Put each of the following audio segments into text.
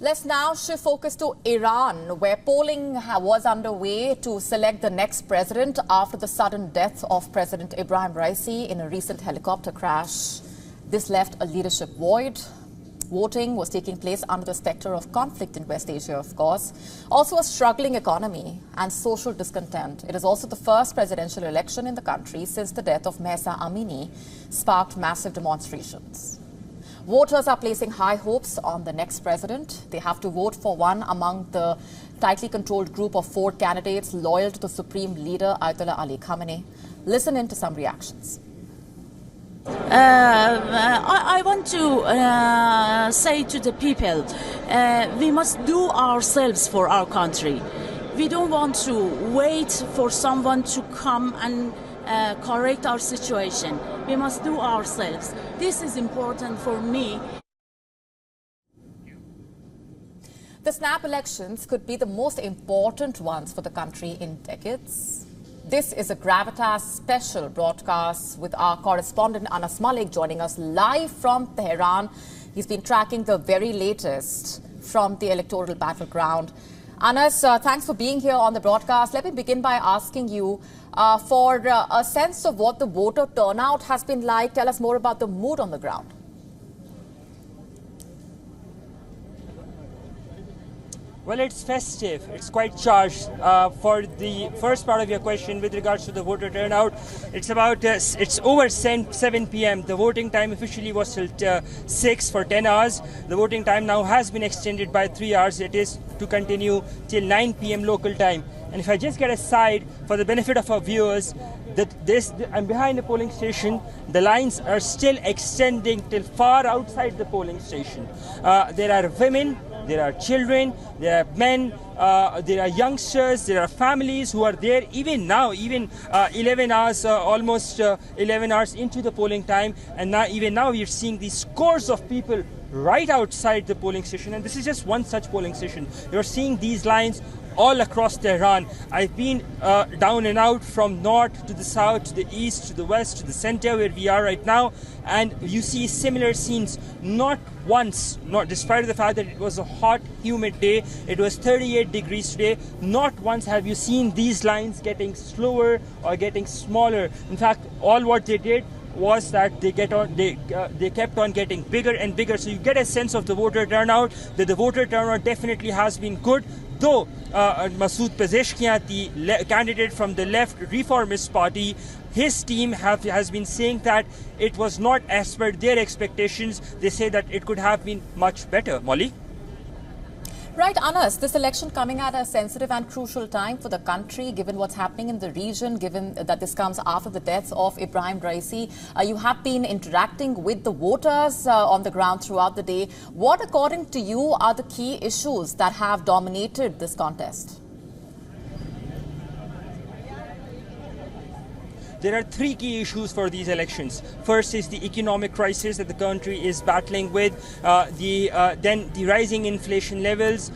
Let's now shift focus to Iran, where polling was underway to select the next president after the sudden death of President Ebrahim Raisi in a recent helicopter crash. This left a leadership void. Voting was taking place under the specter of conflict in West Asia, of course. Also a struggling economy and social discontent. It is also the first presidential election in the country since the death of Mahsa Amini sparked massive demonstrations. Voters are placing high hopes on the next president. They have to vote for one among the tightly controlled group of 4 candidates loyal to the supreme leader, Ayatollah Ali Khamenei. Listen in to some reactions. I want to say to the people, we must do ourselves for our country. We don't want to wait for someone to come and correct our situation. We must do ourselves. This is important for me. The snap elections could be the most important ones for the country in decades. This is a Gravitas special broadcast with our correspondent Anas Malik joining us live from Tehran. He's been tracking the very latest from the electoral battleground. Anas, thanks for being here on the broadcast. Let me begin by asking you for a sense of what the voter turnout has been like. Tell us more about the mood on the ground. Well, it's festive. It's quite charged. For the first part of your question with regards to the voter turnout, it's over 7 p.m. The voting time officially was till 6 for 10 hours. The voting time now has been extended by 3 hours. It is to continue till 9 p.m. local time. And if I just get aside for the benefit of our viewers, I'm behind the polling station. The lines are still extending till far outside the polling station. There are women, there are children, there are men, there are youngsters, there are families who are there even now, even 11 hours, almost 11 hours into the polling time. And even now we are seeing these scores of people right outside the polling station. And this is just one such polling station. You're seeing these lines all across Tehran. I've been down and out from north to the south, to the east, to the west, to the center where we are right now. And you see similar scenes. Not once, despite the fact that it was a hot, humid day, it was 38 degrees today, not once have you seen these lines getting slower or getting smaller. In fact, all what they did was that they kept on getting bigger and bigger. So you get a sense of the voter turnout, that the voter turnout definitely has been good. Though Masoud Pezeshkian, the candidate from the left reformist party, his team has been saying that it was not as per their expectations. They say that it could have been much better. Molly? Right, Anas, this election coming at a sensitive and crucial time for the country, given what's happening in the region, given that this comes after the death of Ebrahim Raisi. You have been interacting with the voters on the ground throughout the day. What, according to you, are the key issues that have dominated this contest? There are 3 key issues for these elections. First is the economic crisis that the country is battling with, then the rising inflation levels.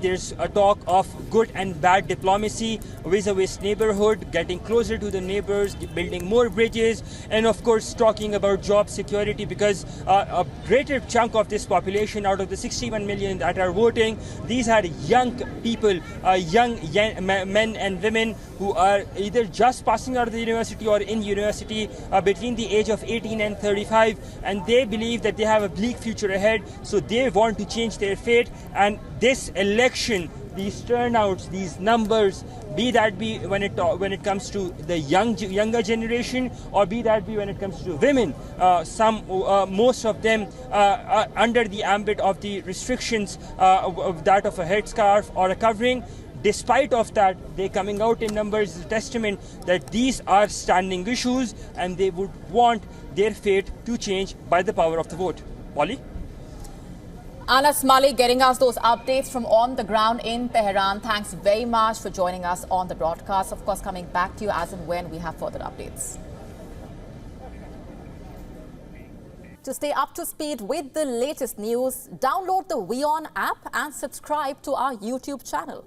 There's a talk of good and bad diplomacy vis-a-vis neighborhood, getting closer to the neighbors, building more bridges, and of course talking about job security, because a greater chunk of this population, out of the 61 million that are voting, these are young people, young men and women who are either just passing out of the university or in university between the age of 18 and 35, and they believe that they have a bleak future ahead, so they want to change their fate. And this election, these turnouts, these numbers, be when it comes to the younger generation, or be when it comes to women, most of them are under the ambit of the restrictions of that of a headscarf or a covering. Despite of that, they're coming out in numbers is a testament that these are standing issues and they would want their fate to change by the power of the vote. Wally? Anas Malik getting us those updates from on the ground in Tehran. Thanks very much for joining us on the broadcast. Of course, coming back to you as and when we have further updates. To stay up to speed with the latest news, download the WION app and subscribe to our YouTube channel.